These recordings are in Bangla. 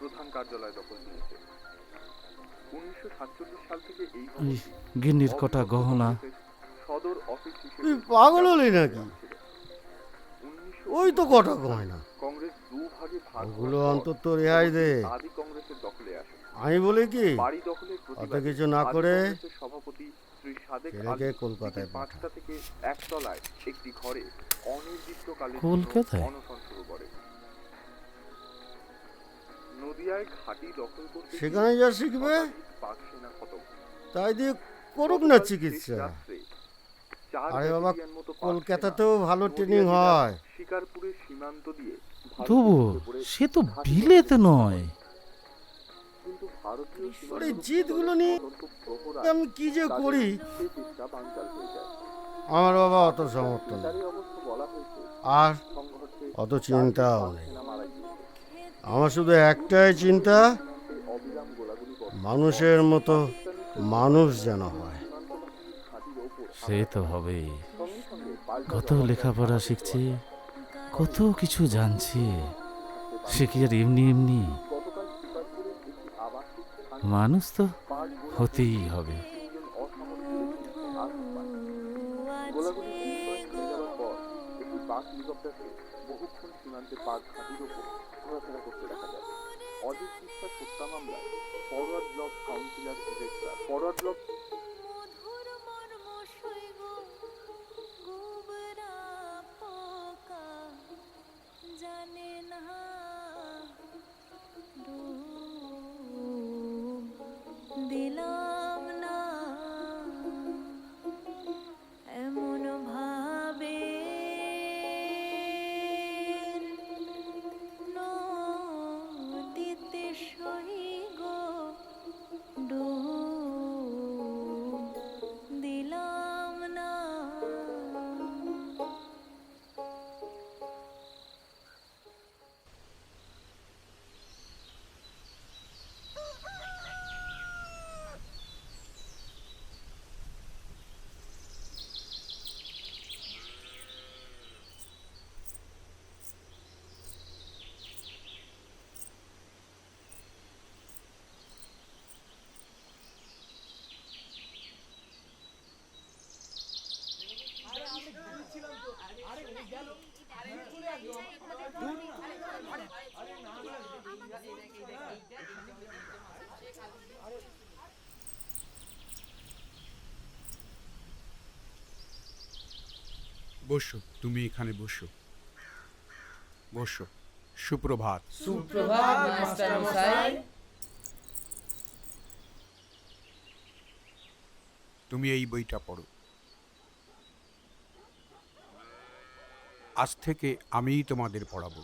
প্রধান কার্যালয় দখল নিয়েছে। 1947 সাল থেকে এই ইস, ভবনটি গিন্নির কটা গহনা। সদর অফিস হিসেবে তুই পাগল হলি নাকি? 1900 ওই তো কটা গয়না, কংগ্রেস দুভাগে ভাগ ওগুলো হওয়ার পর অন্তত রেহাই দে। আদি কংগ্রেসের দখলে আসে। আমি বলি কি, বাড়ি দখলের অত প্রতিবাদে কিছু না আদি করে কংগ্রেসের সভাপতি শ্রী সাদেক ছেলেকে আলী কলকাতায় বিকেল 5টা থেকে একতলায় একটি ঘরে অনির্দিষ্টকালের জন্য কলকাতায়? অনশন শুরু করে। নদিয়ায় ঘাঁটি দখল করতে সেখানে যা শিখবে পাক সেনা খতম। তাই দিয়ে করুক না চিকিৎসা। রাত্রে 4 আরে বাবা, ব্যাটালিয়ন মতো পাক কলকাতাতেও সেনা ভালো নদিয়া ট্রেনিং জেলার হয়। শিকারপুরের সীমান্ত দিয়ে তবু ভারতীয় উপরে সে তো ঘাঁটি বিলেতে দখল নয়। কিন্তু ভারতীয় ওরে সীমান্ত জিতগুলো নিয়ে সতর্ক প্রহরায় আমি কি যে তাদের করি, সেই চেষ্টা বানচাল হয়ে যায়। আমার বাবা অত সমর্থন নেই। তারই অবশ্য বলা হয়েছে আর সংঘর্ষে অত চিন্তাও 4 নেই। সেনা মারা গিয়েছে। আমার শুধু একটাই চিন্তা, সীমান্তে অবিরাম গোলাগুলি পড়ে। মানুষের মতো মানুষ যেন হয়। সীমান্তবাসীর ঘাঁটির ওপর সে তো হবেই। সঙ্গে সঙ্গে পাল্টা কত জবাব লেখাপড়া দেয় শিখছে, কত কিছু জানছে। সে কি আর এমনি এমনি? গতকাল শিকারপুরের একটি আবাসিক স্থানে মানুষ তো পাঁচ গোলা হতেই হবে। তিনজন অসামরিক পুলিশ আঘাত পান। গোলাগুলি বিনিময় থেমে যাওয়ার পর একটি পাক হেলিকপ্টারকে বহুক্ষণ সীমান্তে পাক ঘাঁটির ওপর ঘোরাফেরা করতে দেখা যায়। অজিত বিশ্বাস হত্যা মামলায় ফরওয়ার্ড ব্লক কাউন্সিলর গ্রেপ্তার। ফরওয়ার্ড ব্লক দিলাম না এমন ভাবে নদীতে সইগ ডুব দিলাম না। বসো, তুমি এখানে বসো। বসো। সুপ্রভাত। সুপ্রভাত মাস্টার মশাই। তুমি এই বইটা পড়ো। আজ থেকে আমিই তোমাদের পড়াবো।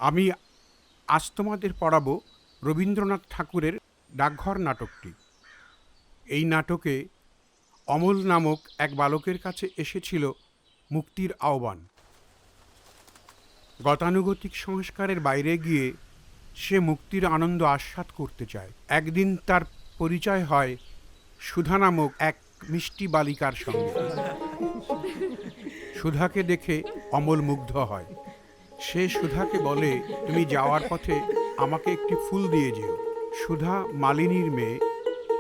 আমি আজ তোমাদের পড়াবো রবীন্দ্রনাথ ঠাকুরের ডাকঘর নাটকটি। এই নাটকে অমল নামক এক বালকের কাছে এসেছিল মুক্তির আহ্বান। গতানুগতিক সংস্কারের বাইরে গিয়ে সে মুক্তির আনন্দ আস্বাদ করতে চায়। একদিন তার পরিচয় হয় সুধা নামক এক মিষ্টি বালিকার সঙ্গে। সুধাকে দেখে অমল মুগ্ধ হয়। সে সুধাকে বলে, তুমি যাওয়ার পথে আমাকে একটি ফুল দিয়ে যেও। সুধা মালিনীর মেয়ে,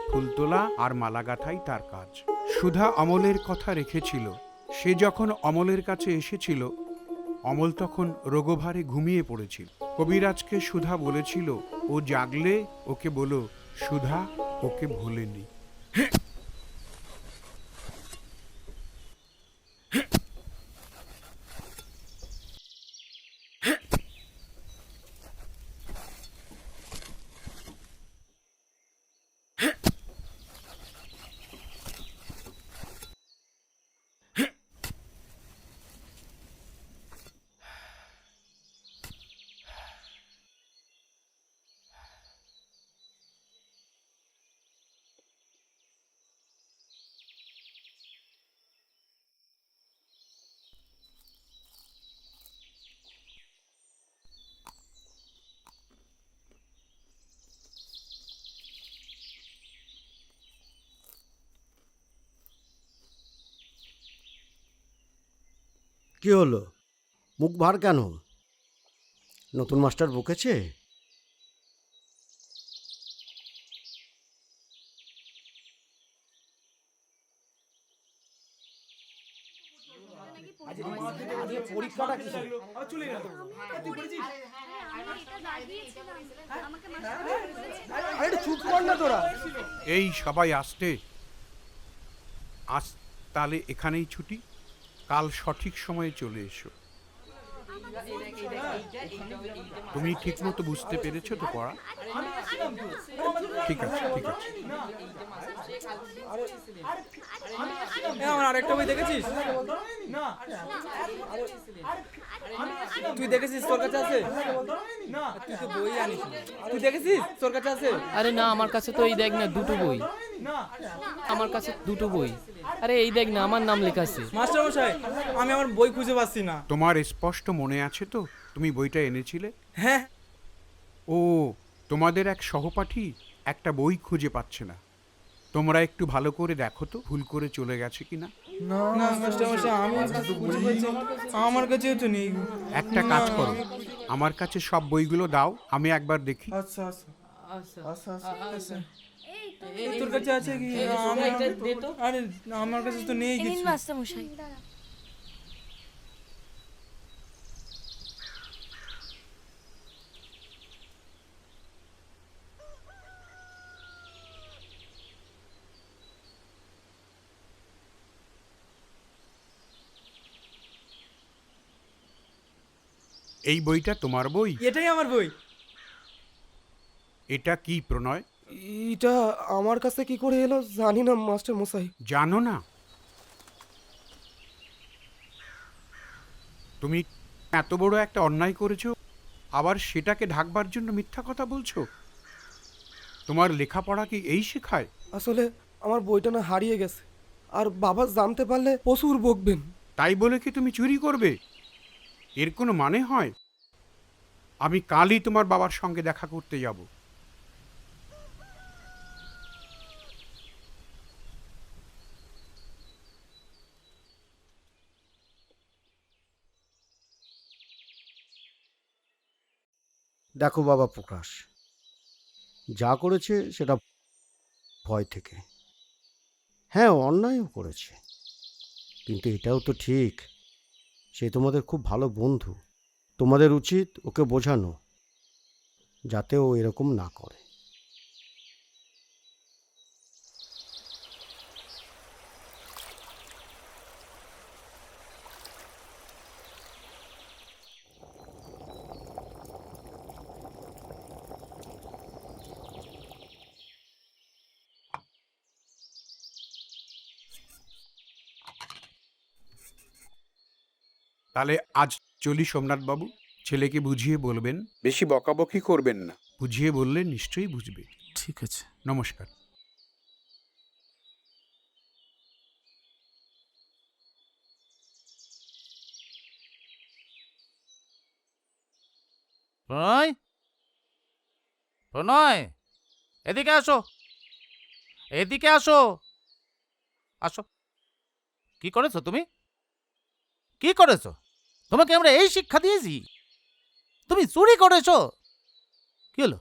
ফুল তোলা আর মালা গাঁথাই তার কাজ। সুধা অমলের কথা রেখেছিল। সে যখন অমলের কাছে এসেছিল, অমল তখন রোগভারে ঘুমিয়ে পড়েছিল। কবিরাজকে সুধা বলেছিল, ও জাগলে ওকে বলো সুধা ওকে ভোলেনি। কি হলো, মুখ ভার কেন? নতুন মাস্টার বকেছে? চুপ কর না তোরা। এই সবাই আসতে, আজ তাহলে এখানেই ছুটি, কাল সঠিক সময়ে চলে এসো। তুমি ঠিকমতো বুঝতে পেরেছো তো পড়া? ঠিক আছে, ঠিক আছে। আমার আরেকটা বই দেখেছিস? তুই দেখেছিস তোর কাছে আছে? তুই তো বই আনিস। তুই দেখেছিস তোর কাছে আছে? আরে না, আমার কাছে তো এই দেখ না দুটো বই, আমার কাছে দুটো বই। আরে এই দেখ না, আমার নাম লেখা আছে। মাস্টার মশাই, আমি আমার বই খুঁজে পাচ্ছি না। তোমার স্পষ্ট মনে আছে তো তুমি বইটা এনেছিলে? হ্যাঁ। ও, তোমাদের এক সহপাঠী একটা বই খুঁজে পাচ্ছে না। তোমরা একটু ভালো করে দেখো তো ভুল করে চলে গেছে কিনা। না মাস্টার মশাই, আমি খুঁজে পাচ্ছি না। আমার কাছেও তো নেই। একটা কাজ করো, আমার কাছে সব বইগুলো দাও, আমি একবার দেখি। আচ্ছা আচ্ছা আচ্ছা আচ্ছা। এই তোর কাছে আছে কি? আরে আমার কাছে তো নেই এই নিন কিছু। মাস্টার মশাই। এই বইটা তোমার বই? এটাই আমার বই। এটা কি প্রণয়? এটা আমার কাছে কি করে এলো জানি না মাস্টার মশাই। জানো না? তুমি এত বড় একটা অন্যায় করেছো, আবার সেটাকে ঢাকবার জন্য মিথ্যা কথা বলছো? তোমার লেখাপড়া কি এই শেখায়? আসলে আমার বইটা না হারিয়ে গেছে, আর বাবা জানতে পারলে প্রচুর বকবেন। তাই বলে কি তুমি চুরি করবে? এর কোনো মানে হয়? আমি কালই তোমার বাবার সঙ্গে দেখা করতে যাব। দেখো বাবা প্রকাশ, যা করেছে সেটা ভয় থেকে। হ্যাঁ, অন্যায়ও করেছে, কিন্তু এটাও তো ঠিক, সে তোমাদের খুব ভালো বন্ধু। তোমাদের উচিত ওকে বোঝানো যাতে ও এরকম না করে। তাহলে আজ চলি সোমনাথ বাবু, ছেলেকে বুঝিয়ে বলবেন, বেশি বকাবকি করবেন না, বুঝিয়ে বললে নিশ্চয়ই বুঝবে। ঠিক আছে। নমস্কার। প্রণয়, প্রণয়, এদিকে আসো, এদিকে আসো, আসো। কি করেছো তুমি? কি করেছো? তোমাকে আমরা এই শিক্ষা দিয়েছি? তুমি চুরি করেছো? কি হলো?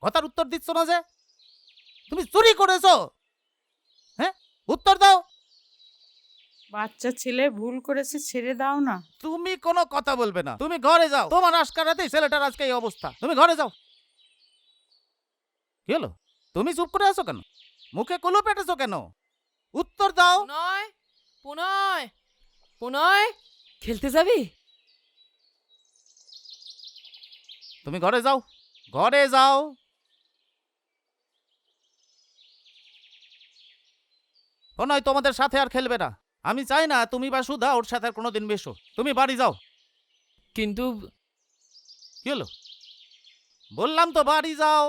কথার উত্তর দিচ্ছ না যে? তুমি চুরি করেছো? হ্যাঁ, উত্তর দাও। বাচ্চা ছেলে ভুল করেছে, ছেড়ে দাও না। তুমি কোনো কথা বলবে না, তুমি ঘরে যাও। তোমার আশকারাতেই ছেলেটার আজকে এই অবস্থা। তুমি ঘরে যাও। কি হলো? তুমি চুপ করে আছো কেন? মুখে কুলু পেটেছো কেন? উত্তর দাও। পুনয়, পুনয়, পুনয়, খেলতে যাবি? তুমি ঘরে যাও, ঘরে যাও। প্রণয় তোমাদের সাথে আর খেলবে না। আমি চাই না তুমি বা সুধা ওর সাথে আর কোনোদিন বেশো। তুমি বাড়ি যাও। কিন্তু কি হলো? বললাম তো বাড়ি যাও।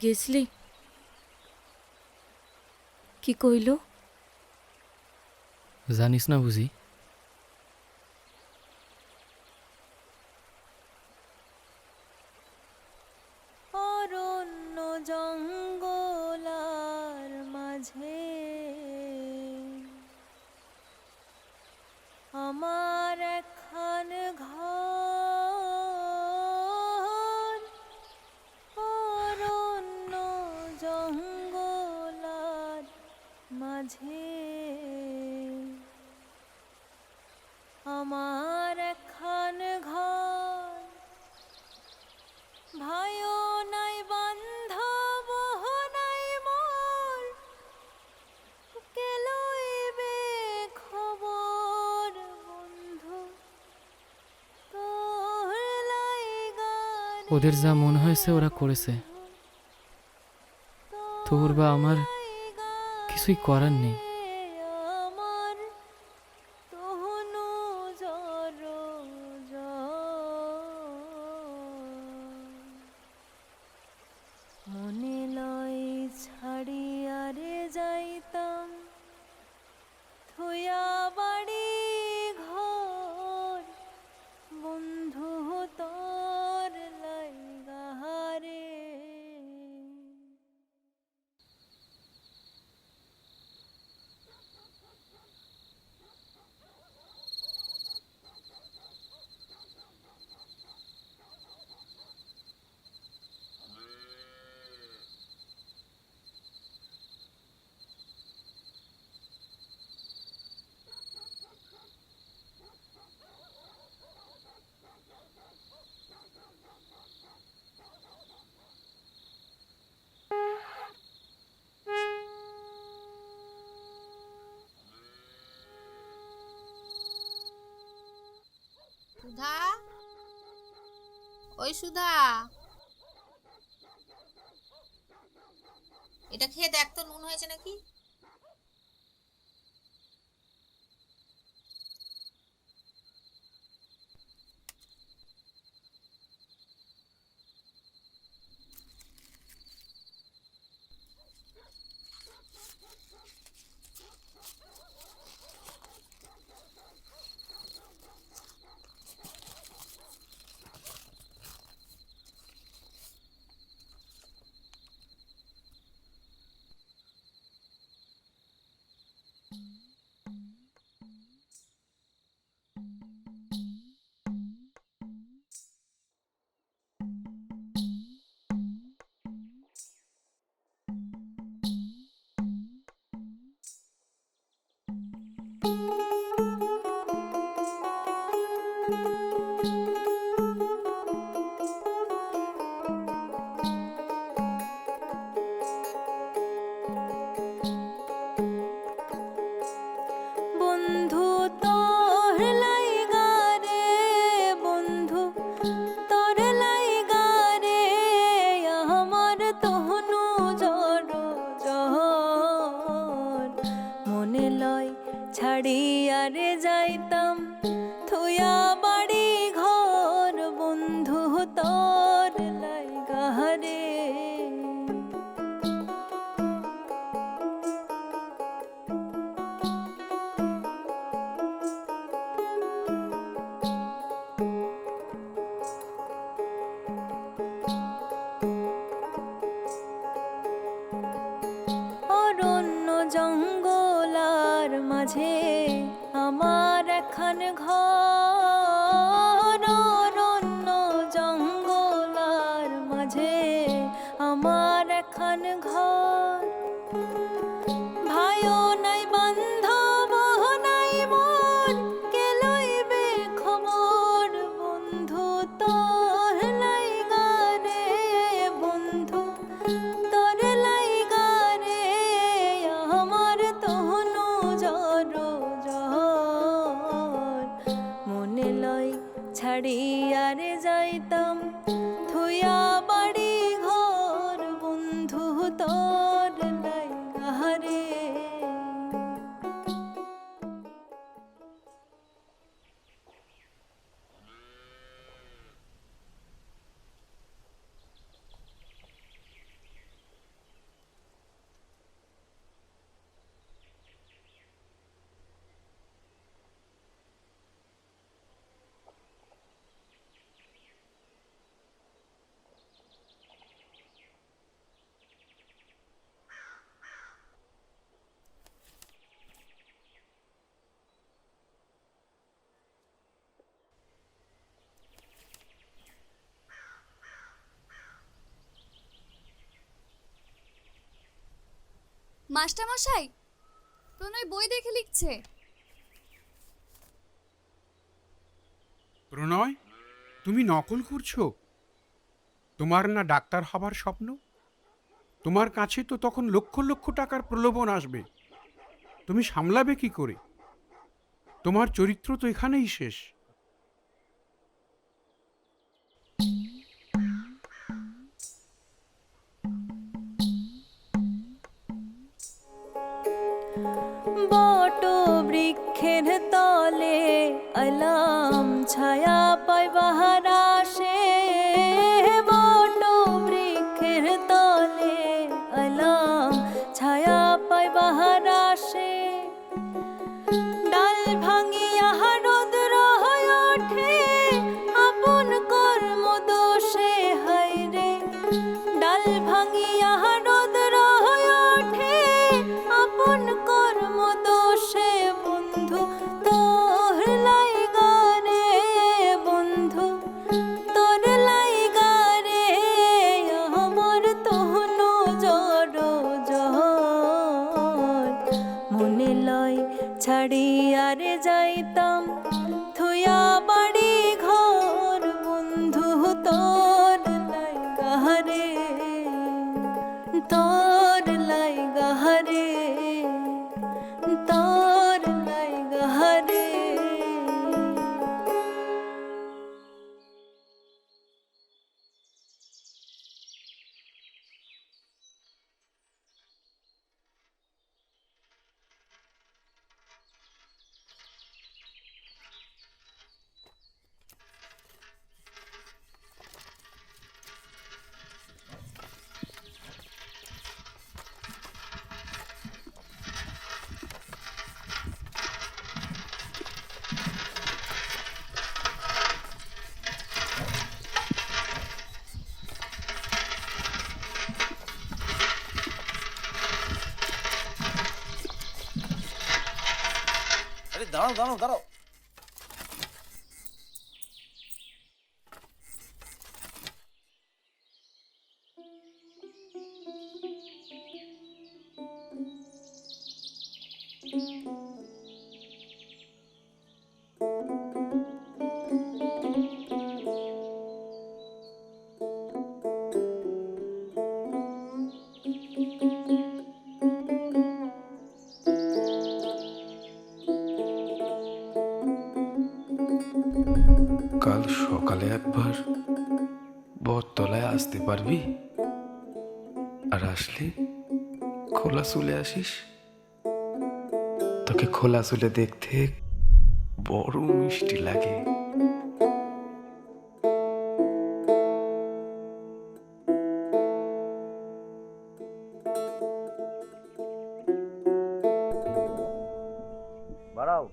গেছলি? কি কইল? জানিস না বুঝি? অরণ্য জঙ্গলার মাঝে আমার একখান ঘর, অরণ্য জঙ্গলার মাঝে আমার একখান ঘর, ভাইও নাই বান্ধব নাই মোর, কে লইবে খবর বন্ধু তোর লাইগা রে, ওদের যা মনে হয়েছে ওরা করেছে, তোর বা আমার কিছুই করার নেই। আমার তহনু জর মনে লয় ছাড়িয়ারে যাইতাম, থুয়া বাড়ি ঘর বন্ধু তোর লাইগা রে। সুধা, ওই সুধা, এটা খেয়ে দেখ তো নুন হয়েছে নাকি। বন্ধু তোর লাইগা রে, বন্ধু তোর লাইগা রে, আমার তহনু জর মনে লয় ছাড়িয়ারে যাইতাম, থুয়া বাড়ি ঘর বন্ধু তোর লাইগা রে। অরণ্য জঙ্গলার মাঝে আমার একখান ঘর, অরণ্য জঙ্গলার মাঝে আমার একখান ঘর, ভাইও নাই বান্ধব নাই মোর, কে লইবে খবর বন্ধু তোর লাইগা রে, বন্ধু তোর লাইগা রে, আমার তহনু জর মনে লয় ছাড়িয়ারে যাইতাম, থুয়া বাড়ি ঘর বন্ধু তোর লাইগা রে। মাস্টারমশাই, প্রণয় বই দেখে লিখছে। প্রণয়, তুমি নকল করছো? তোমার না ডাক্তার হবার স্বপ্ন? তোমার কাছে তো তখন লক্ষ লক্ষ টাকার প্রলোভন আসবে। তুমি সামলাবে কি করে? তোমার চরিত্র তো এখানেই শেষ। বট বৃক্ষের তলে আলাম ছায়া পায় বাহারাসে, বট বৃক্ষের তলে আলাম ছায়া পায় বাহারাসে, ডাল ভাঙিয়া রোদ্র হয়ে ওঠে আপন কর্ম দোষে, হায়রে ডাল ভাঙিয়া রোদ্র হয়ে ওঠে আপন কর্ম দোষে, বন্ধু তোর লাইগা রে, বন্ধু তোর লাইগা রে আমার তহনু জড় জহর, মনে লয় ছাড়িয়ার যাইতাম থুয়া বাড়ি ঘর, বন্ধু তোর লাইগা রে, তোর লাইগা রে, তোর লাইগা রে। আরে দাঁড়াও দাঁড়াও দাঁড়াও। কাল সকালে একবার বটতলায় আসতে পারবি? আর আসলে খোলা চুলে আসিস। তোকে খোলা চুলে দেখতে বড় মিষ্টি লাগে। বাড়াও।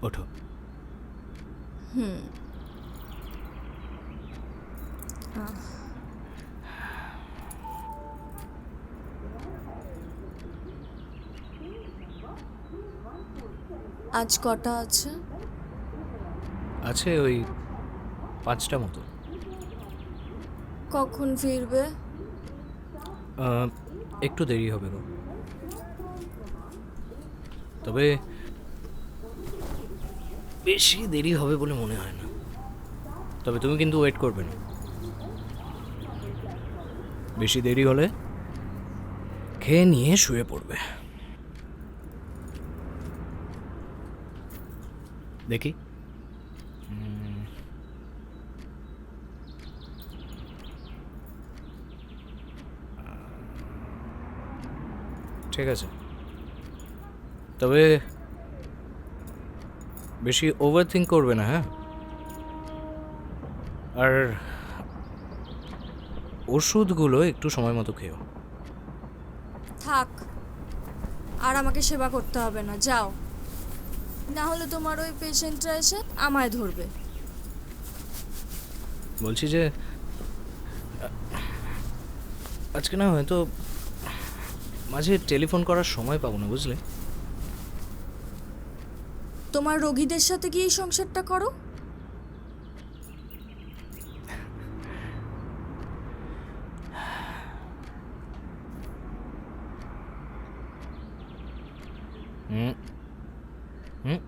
ওঠো। আজ কটা আছে? আছে ওই 5টা মতো। কখন ফিরবে? একটু দেরি হবে গো, তবে বেশি দেরি হবে বলে মনে হয় না। তবে তুমি কিন্তু ওয়েট করবে না, বেশি দেরি হলে খেয়ে নিয়ে শুয়ে পড়বে। দেখি ঠিক আছে, তবে বেশি ওভার থিঙ্ক করবে না, হ্যাঁ? আর ওষুধগুলো একটু সময় মতো খেও। থাক, আর আমাকে সেবা করতে হবে না, যাও। না হলে তোমার ওই পেশেন্টরা এসে আমায় ধরবে। বলছি যে আজকে না হয়তো মাঝে টেলিফোন করার সময় পাবো না, বুঝলে? তোমার রোগীদের সাথে কি এই সংসারটা করো? হুম হুম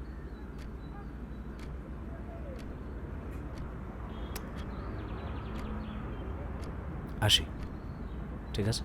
আসি, ঠিক আছে?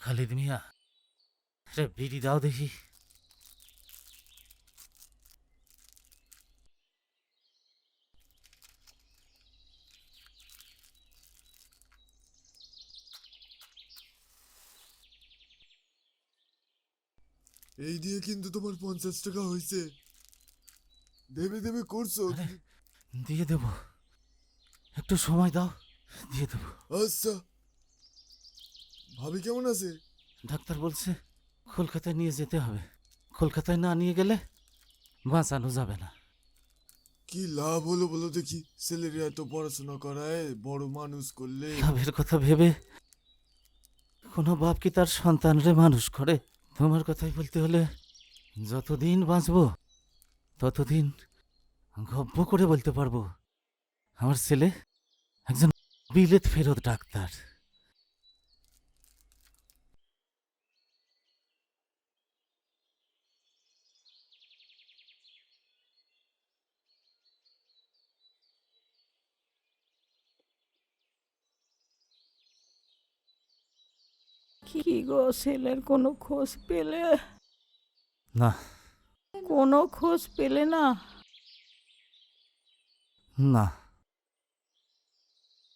খালিদ মিয়া, রে বিড়ি দাও দেখি। এই দিয়ে কিন্তু তোমার 50 টাকা হয়েছে। দেবে দেবে করছো। দিয়ে দেব, একটু সময় দাও, দিয়ে দেব। আচ্ছা, ভাবি কেমন আছে? ডাক্তার বলছে কলকাতায় নিয়ে যেতে হবে, কলকাতায় না নিয়ে গেলে বাঁচানো যাবে না। কি লাভ হলো বলো দেখি? ছেলের এত পড়াশোনা করায় বড় মানুষ করলে। লাভের কথা ভেবে কোনো বাপ কি তার সন্তানরে মানুষ করে? তোমার কথাই বলতে হলে যতদিন বাঁচবো ততদিন গব্য করে বলতে পারবো আমার ছেলে একজন বিলেত ফেরত ডাক্তার। কি গো, ছেলের কোনো খোঁজ পেলে? না। কোনো খোঁজ পেলে না? না।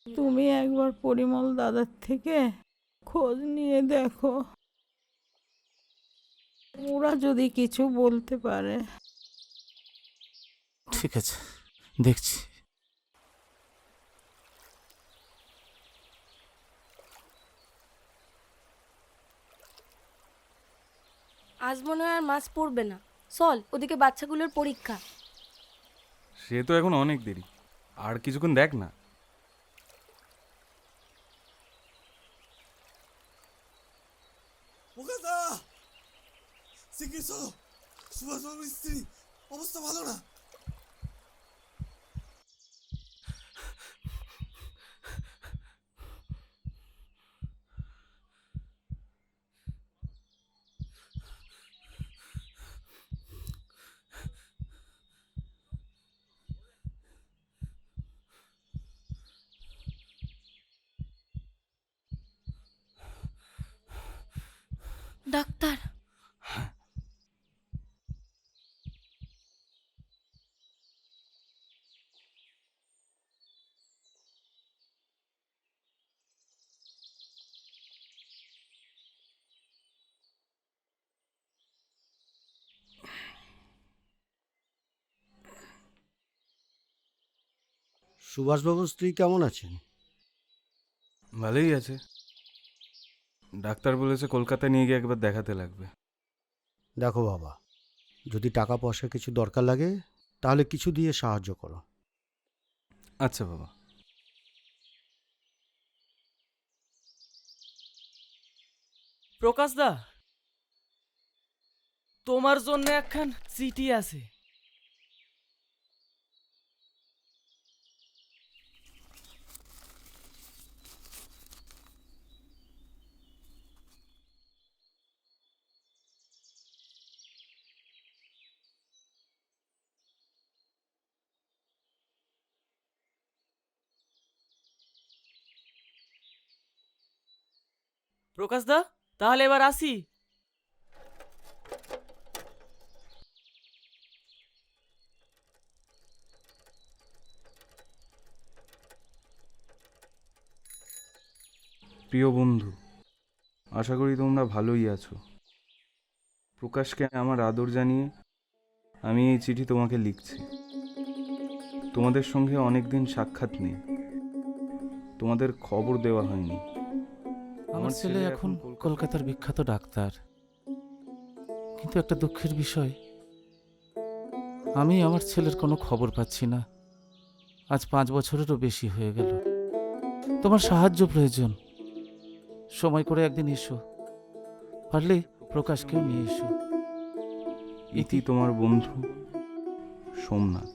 তুমি একবার পরিমল দাদার থেকে খোঁজ নিয়ে দেখো, ওরা যদি কিছু বলতে পারে। ঠিক আছে, দেখছি। আজ মনে হয় আর মাছ পড়বে না। চল, ওদিকে বাচ্চাগুলোর পরীক্ষা। সে তো এখন অনেক দেরি, আর কিছুক্ষণ দেখ না। সুভাষবাবুর স্ত্রী অবস্থা ভালো না। ডাক্তার, সুভাষবাবুর স্ত্রী কেমন আছেন? ভালোই আছে। ডাক্তার বলেছে কলকাতায় নিয়ে গিয়ে একবার দেখাতে লাগবে। দেখো বাবা, যদি টাকা পয়সা কিছু দরকার লাগে তাহলে কিছু দিয়ে সাহায্য করো। আচ্ছা বাবা। প্রকাশ দা, তোমার জন্য একখান চিঠি আছে। প্রকাশ দা, তাহলে এবার আসি। প্রিয় বন্ধু, আশা করি তোমরা ভালোই আছো। প্রকাশকে আমার আদর জানিয়ে আমি এই চিঠি তোমাকে লিখছি। তোমাদের সঙ্গে অনেক দিন সাক্ষাৎ নেই, তোমাদের খবর দেওয়া হয়নি। আমার ছেলে এখন কলকাতার বিখ্যাত ডাক্তার, কিন্তু একটা দুঃখের বিষয়, আমি আমার ছেলের কোনো খবর পাচ্ছি না। আজ 5 বছরেরও বেশি হয়ে গেল। তোমার সাহায্য প্রয়োজন। সময় করে একদিন এসো, পারলে প্রকাশকেও নিয়ে এসো। ইতি তোমার বন্ধু সোমনাথ।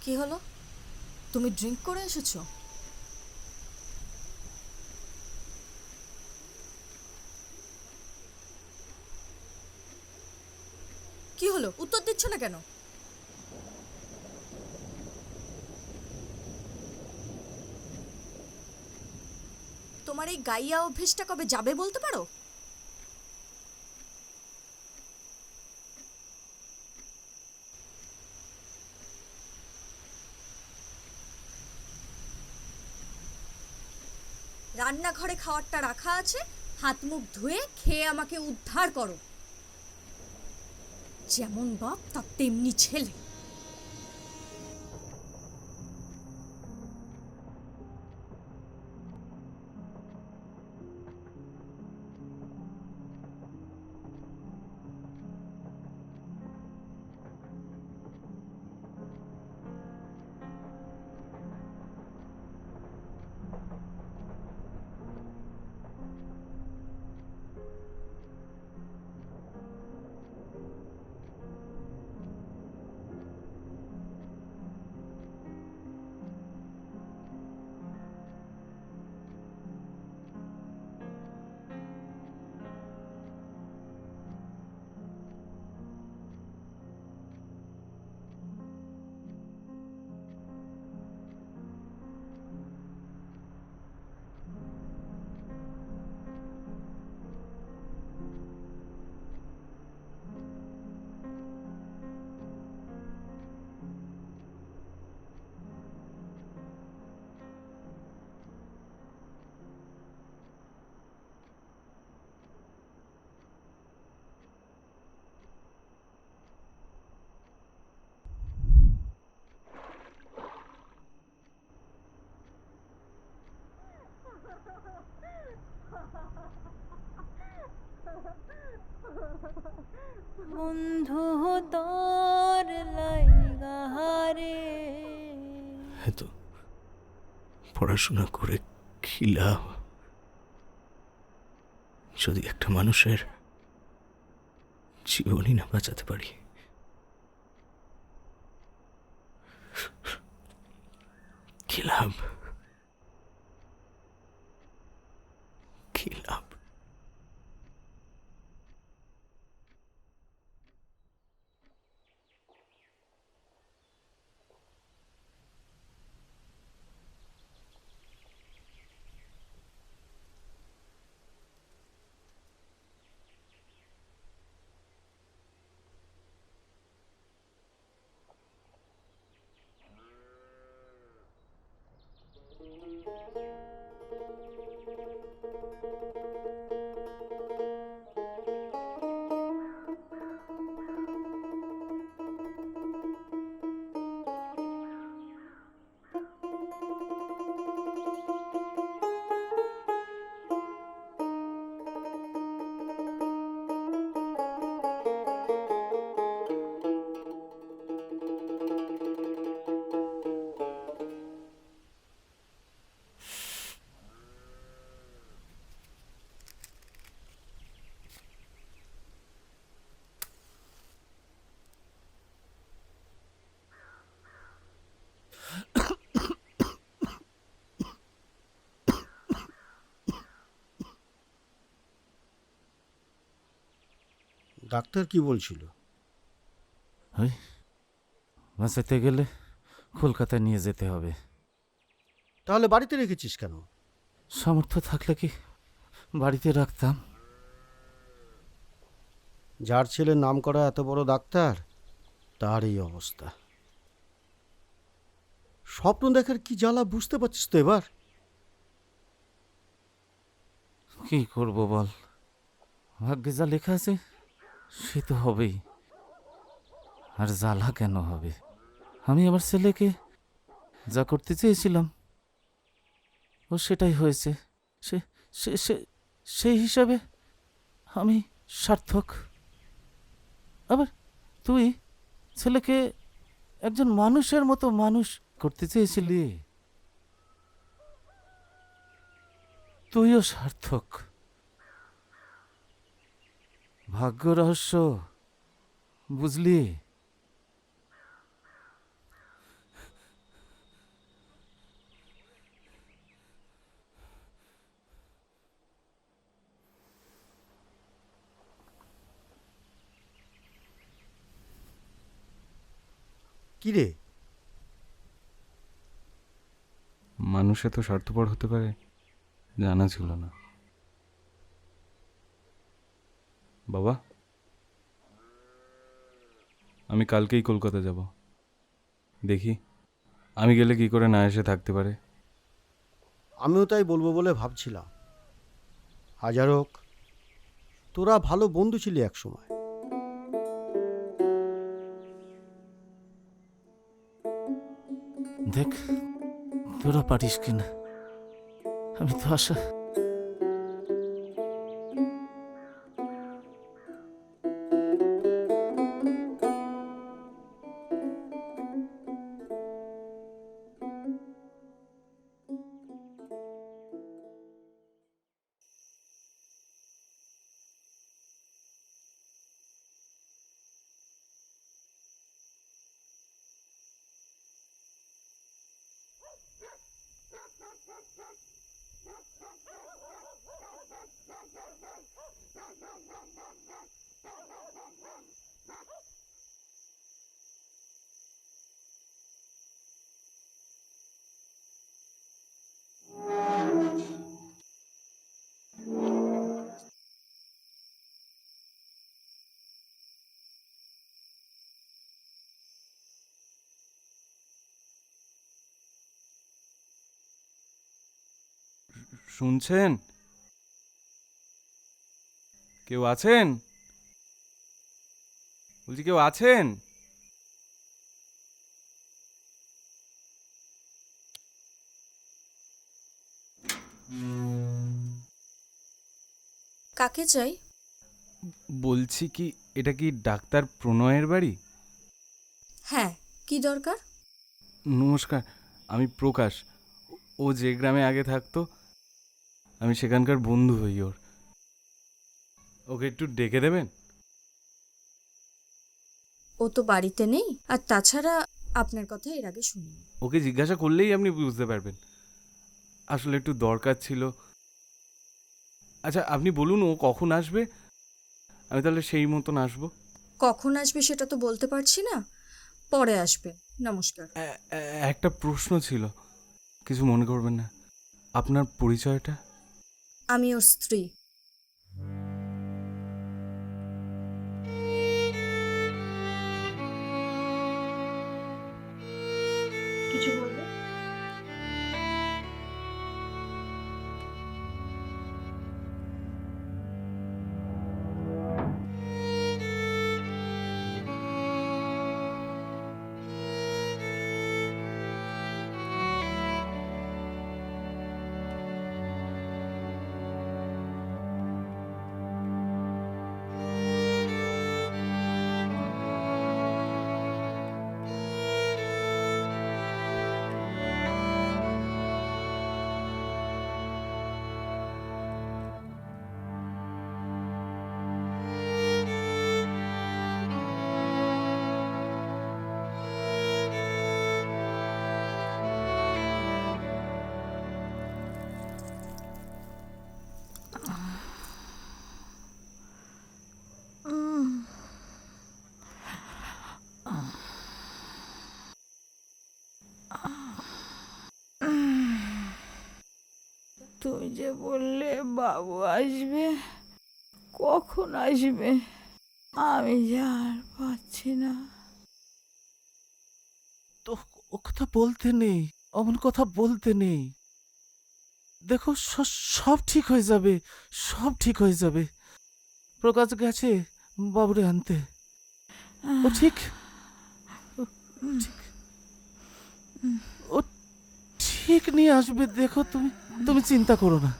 কি হলো? তুমি ড্রিঙ্ক করে এসেছো? কি হলো? উত্তর দিচ্ছ না কেন? তোমার এই গাইয়া অভ্যেসটা কবে যাবে বলতে পারো? রান্নাঘরে খাবারটা রাখা আছে, হাত মুখ ধুয়ে খেয়ে আমাকে উদ্ধার করো। যেমন বাপ তার তেমনি ছেলে। বন্ধু তোর লাইগাহারে। এত পড়াশোনা করে কি লাভ যদি একটা মানুষের জীবনই না বাঁচাতে পারি? কি লাভ, কি লাভ? ডাক্তার কি বলছিল? ওই বাঁচাতে গেলে কলকাতায় নিয়ে যেতে হবে। তাহলে বাড়িতে রেখেছিস কেন? সামর্থ্য থাকলে কি বাড়িতে রাখতাম? যার ছেলে নাম করা এত বড় ডাক্তার, তার এই অবস্থা। স্বপ্ন দেখার কি জ্বালা বুঝতে পারছিস তো এবার? কি করব বল, ভাগ্যে যা লেখা আছে সে তো হবেই। আর জ্বালা কেন হবে? আমি আমার ছেলেকে যা করতে চেয়েছিলাম ও সেটাই হয়েছে। সে সে সে সেই হিসাবে আমি সার্থক। আবার তুই ছেলেকে একজন মানুষের মতো মানুষ করতে চেয়েছিলি, তুইও সার্থক। ভাগ্য রহস্য বুঝলি? কি রে? মানুষ এত স্বার্থপর হতে পারে জানা ছিল না। বাবা, আমি কালকেই কলকাতা যাব। দেখি আমি গেলে কি করে না এসে থাকতে পারে। আমিও তাই বলবো বলে ভাবছিলাম। হাজার হোক, তোরা ভালো বন্ধু ছিলি এক সময়। দেখ তোরা পারিস কিনা, আমি তো আশা। শুনছেন? কেউ আছেন? বলছি কেউ আছেন? কাকে চাই? বলছি কি এটা কি ডাক্তার প্রণয়ের বাড়ি? হ্যাঁ, কি দরকার? নমস্কার, আমি প্রকাশ। ও যে গ্রামে আগে থাকতো, আমি সেখানকার বন্ধু হই ওর। ওকে একটু ডেকে দেবেন? ও তো বাড়িতে নেই, আর তাছাড়া আপনার কথা এর আগে শুনিনি। ওকে জিজ্ঞাসা করলেই আপনি বুঝতে পারবেন। আসলে একটু দরকার ছিল। আচ্ছা, আপনি বলুন ও কখন আসবে, আমি তাহলে সেই মতন আসবো। কখন আসবে সেটা তো বলতে পারছি না, পরে আসবে। নমস্কার। একটা প্রশ্ন ছিল, কিছু মনে করবেন না। আপনার পরিচয়টা? আমি ওর স্ত্রী। কিছু বলবে? তুমি যে বললে বাবু আসবে, কখন আসবে? আমি যে আর পাচ্ছি না। তো ও কথা বলতে নেই, অমন কথা বলতে নেই। দেখো, সব ঠিক হয়ে যাবে, সব ঠিক হয়ে যাবে। প্রকাশ গেছে বাবুরে আনতে। ও ঠিক ও ঠিক নিয়ে আসবে। দেখো, তুমি চিন্তা করো না।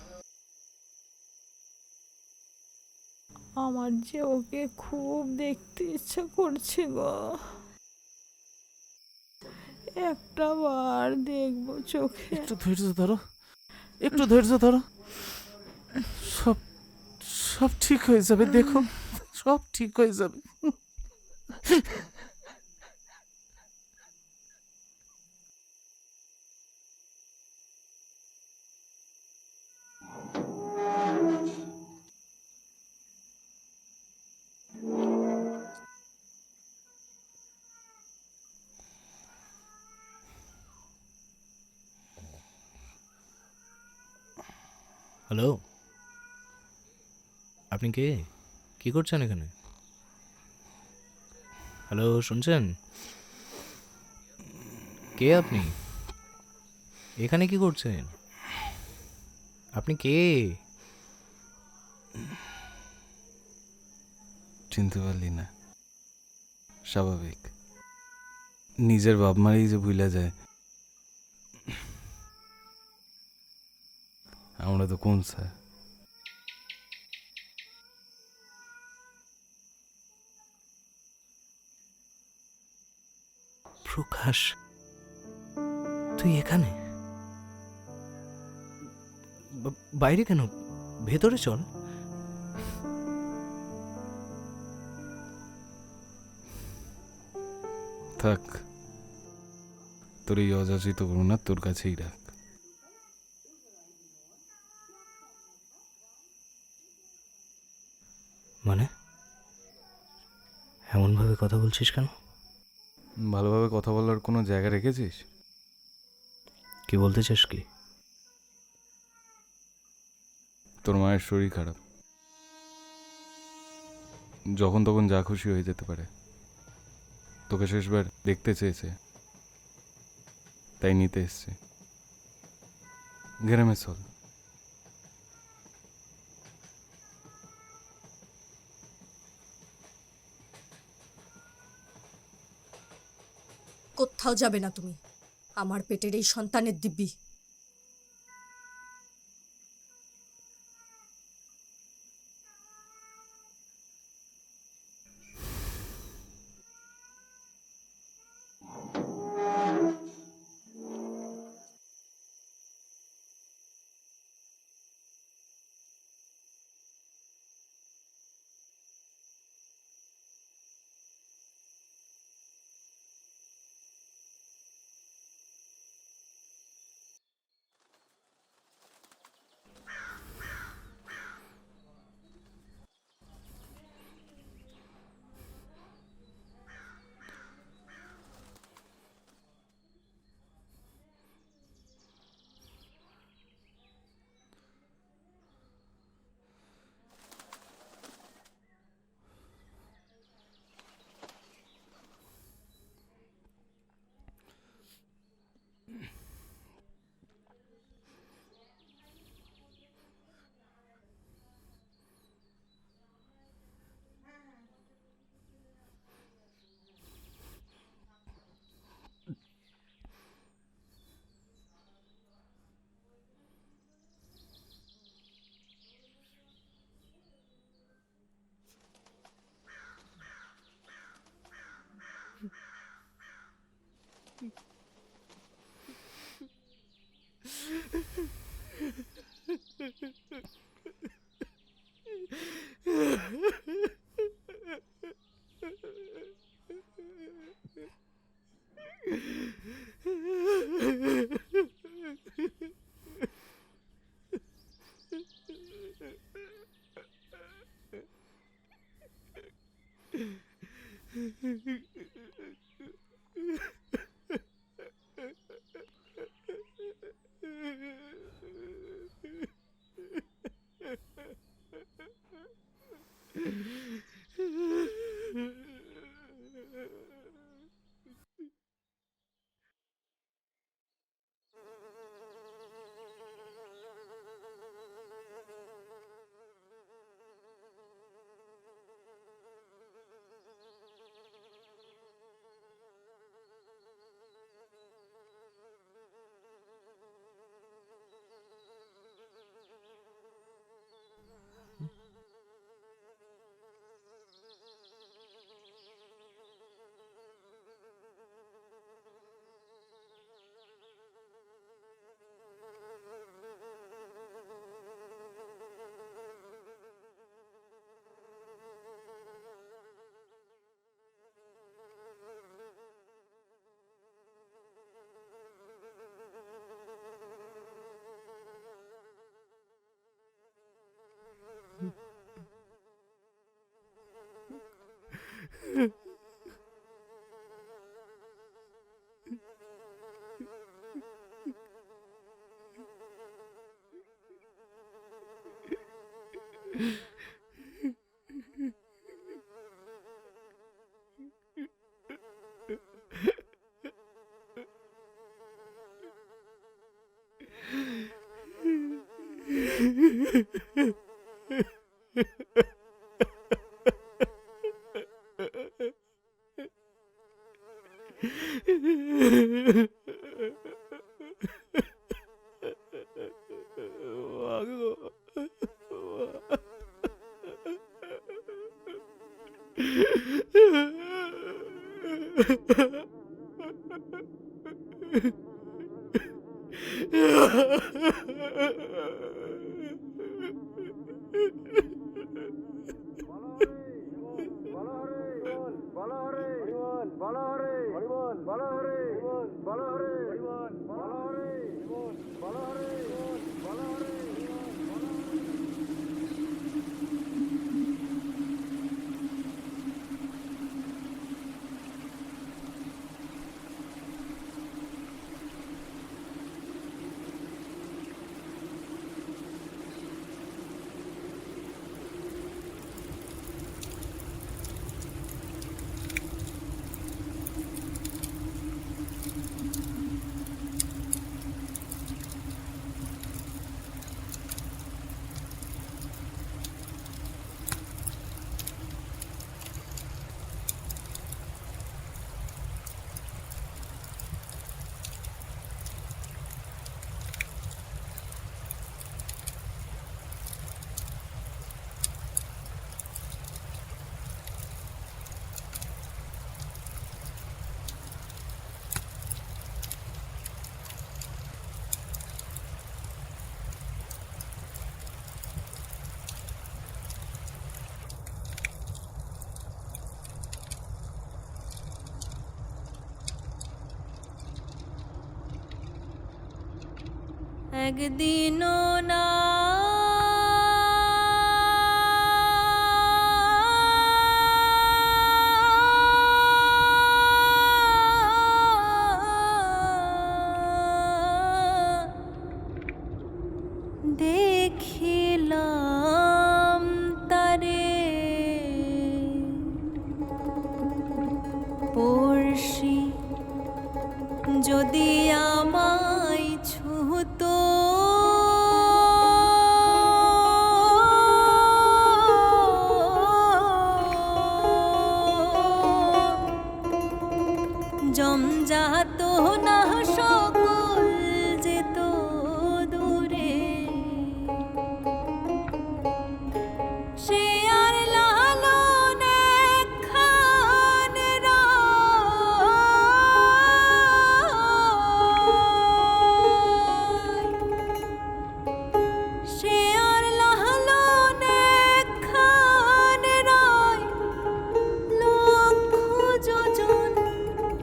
আমার যে ওকে খুব দেখতে ইচ্ছা করছে গো, একটা বার দেখবো চোখে। একটু ধৈর্য ধরো, একটু ধৈর্য ধরো। সব সব ঠিক হয়ে যাবে। দেখো, সব ঠিক হয়ে যাবে। হ্যালো, আপনি কে? কি করছেন এখানে? হ্যালো, শুনছেন? কে আপনি? এখানে কি করছেন? আপনি কে? চিনতে পারলি না? স্বাভাবিক, নিজের বাপ মারেই যে ভুলা যায়। আমরা তো কোন স্যার। প্রকাশ, তুই এখানে? বাইরে কেন? ভেতরে চল। থাক, তোর এই অযাচিত করুণা তোর কাছেই রাখ। মানে এমনভাবে কথা বলছিস কেন? ভালোভাবে কথা বলার কোনো জায়গা রেখেছিস? কি বলতে চাস কি? তোর মায়ের শরীর খারাপ, যখন তখন যা খুশি হয়ে যেতে পারে। তোকে শেষবার দেখতে চেয়েছে, তাই নিতে এসছে। গ্রামে চল। কোথাও যাবে না তুমি, আমার পেটের এই সন্তানের দিব্যি। একদিনও না দেখিলাম তারে পড়শি যদি আমায় ছুতো জমজাত না সকল যেত দূরে সে আর লালনে খানের সে আর লালনে খানের লক্ষ যোজন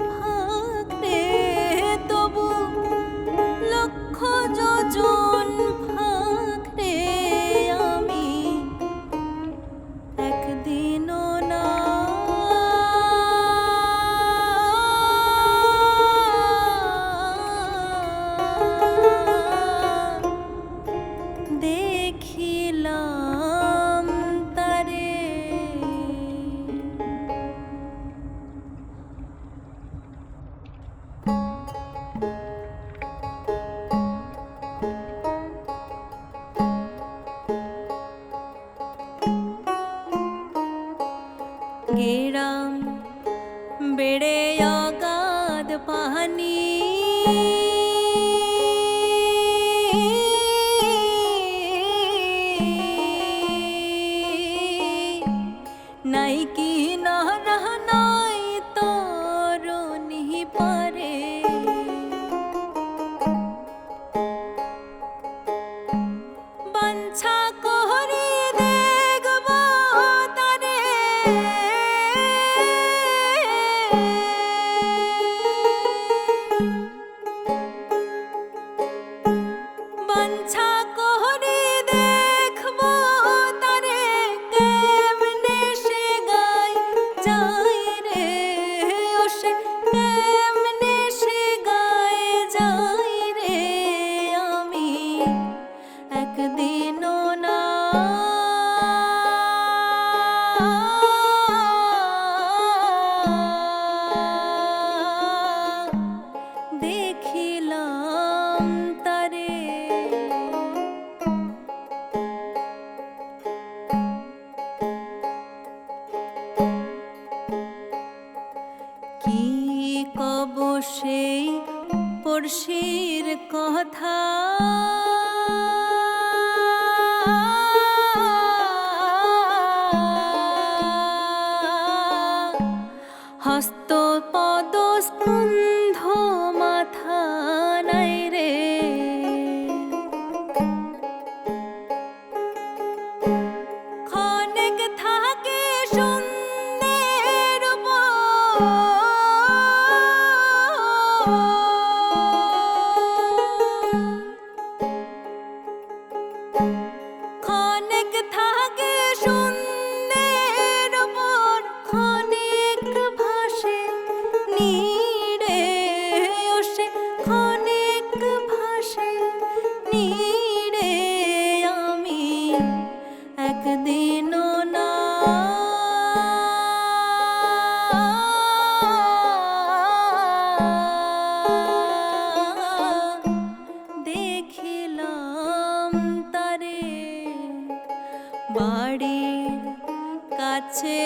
ভাগরে অবিরাম বেড়ে অগাধ পানি নাই কি না নাই তরুণী পারে বাঞ্ছা করে দেখব তারে বাঞ্ছা করে দেখব তারে কেমনে সে গায় যায় রে ও সে কেমনে সে গায় যায় রে আমি একদিনও না দেখিলাম তারে কি কব সেই পড়শির কথা হস্ত পদ স্কন্ধ মাথা নাই রে ক্ষণেক থাকে সুন্দর ক্ষণেক থাকে সুন্দর ক্ষণেক ভাসে নীড়ে ও সে ক্ষণেক ভাসে নীড়ে আমি একদিনও না দেখিলাম তারে বাড়ির কাছে